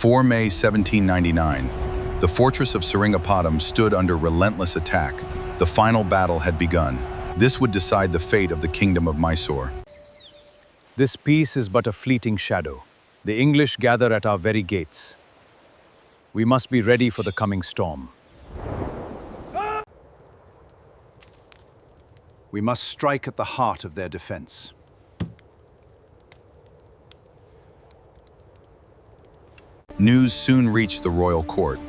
4 May 1799, the fortress of Seringapatam stood under relentless attack. The final battle had begun. This would decide the fate of the kingdom of Mysore. This peace is but a fleeting shadow. The English gather at our very gates. We must be ready for the coming storm. We must strike at the heart of their defense. News soon reached the royal court.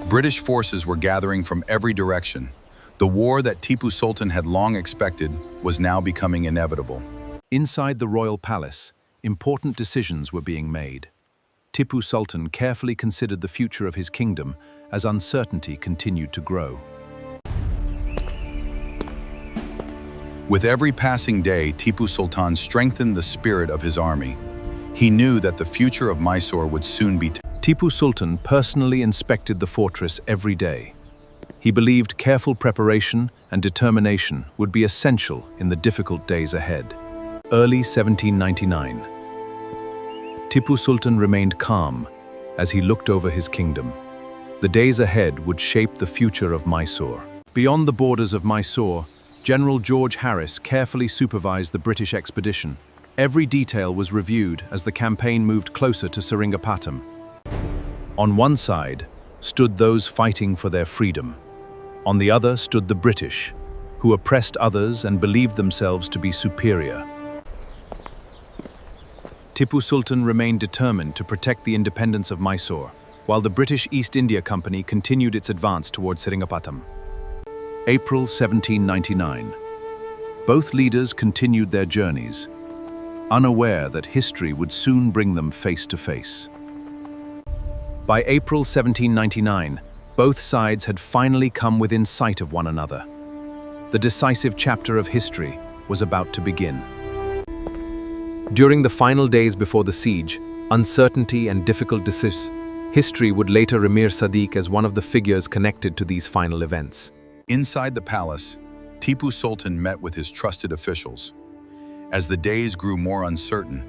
British forces were gathering from every direction. The war that Tipu Sultan had long expected was now becoming inevitable. Inside the royal palace, important decisions were being made. Tipu Sultan carefully considered the future of his kingdom as uncertainty continued to grow. With every passing day, Tipu Sultan strengthened the spirit of his army. He knew that the future of Mysore would soon be. Tipu Sultan personally inspected the fortress every day. He believed careful preparation and determination would be essential in the difficult days ahead. Early 1799. Tipu Sultan remained calm as he looked over his kingdom. The days ahead would shape the future of Mysore. Beyond the borders of Mysore, General George Harris carefully supervised the British expedition. Every detail was reviewed as the campaign moved closer to Seringapatam. On one side stood those fighting for their freedom. On the other stood the British, who oppressed others and believed themselves to be superior. Tipu Sultan remained determined to protect the independence of Mysore, while the British East India Company continued its advance towards Seringapatam. April 1799. Both leaders continued their journeys, unaware that history would soon bring them face to face. By April 1799, both sides had finally come within sight of one another. The decisive chapter of history was about to begin. During the final days before the siege, uncertainty and difficult decisions, history would later remember Sadiq as one of the figures connected to these final events. Inside the palace, Tipu Sultan met with his trusted officials. As the days grew more uncertain,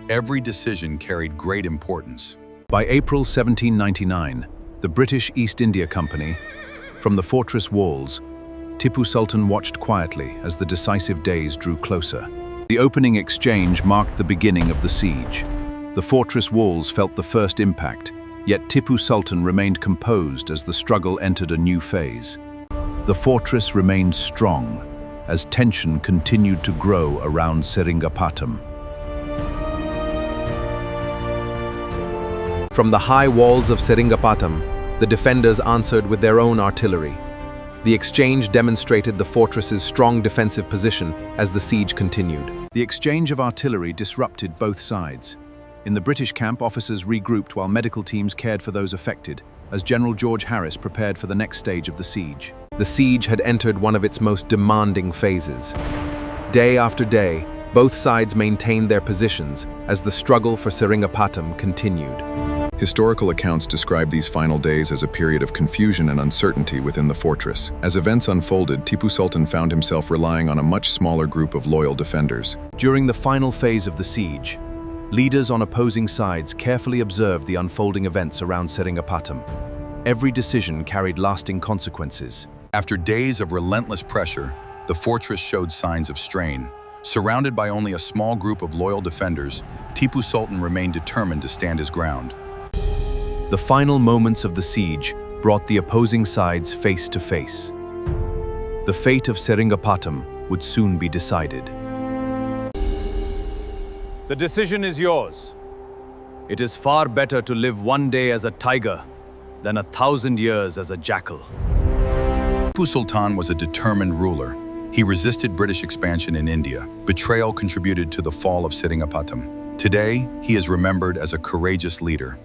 every decision carried great importance. By April 1799, the British East India Company, from the fortress walls, Tipu Sultan watched quietly as the decisive days drew closer. The opening exchange marked the beginning of the siege. The fortress walls felt the first impact, yet Tipu Sultan remained composed as the struggle entered a new phase. The fortress remained strong as tension continued to grow around Seringapatam. From the high walls of Seringapatam, the defenders answered with their own artillery. The exchange demonstrated the fortress's strong defensive position as the siege continued. The exchange of artillery disrupted both sides. In the British camp, officers regrouped while medical teams cared for those affected, as General George Harris prepared for the next stage of the siege. The siege had entered one of its most demanding phases. Day after day, both sides maintained their positions as the struggle for Seringapatam continued. Historical accounts describe these final days as a period of confusion and uncertainty within the fortress. As events unfolded, Tipu Sultan found himself relying on a much smaller group of loyal defenders. During the final phase of the siege, leaders on opposing sides carefully observed the unfolding events around Seringapatam. Every decision carried lasting consequences. After days of relentless pressure, the fortress showed signs of strain. Surrounded by only a small group of loyal defenders, Tipu Sultan remained determined to stand his ground. The final moments of the siege brought the opposing sides face to face. The fate of Seringapatam would soon be decided. The decision is yours. It is far better to live one day as a tiger than 1,000 years as a jackal. Tipu Sultan was a determined ruler. He resisted British expansion in India. Betrayal contributed to the fall of Seringapatam. Today, he is remembered as a courageous leader.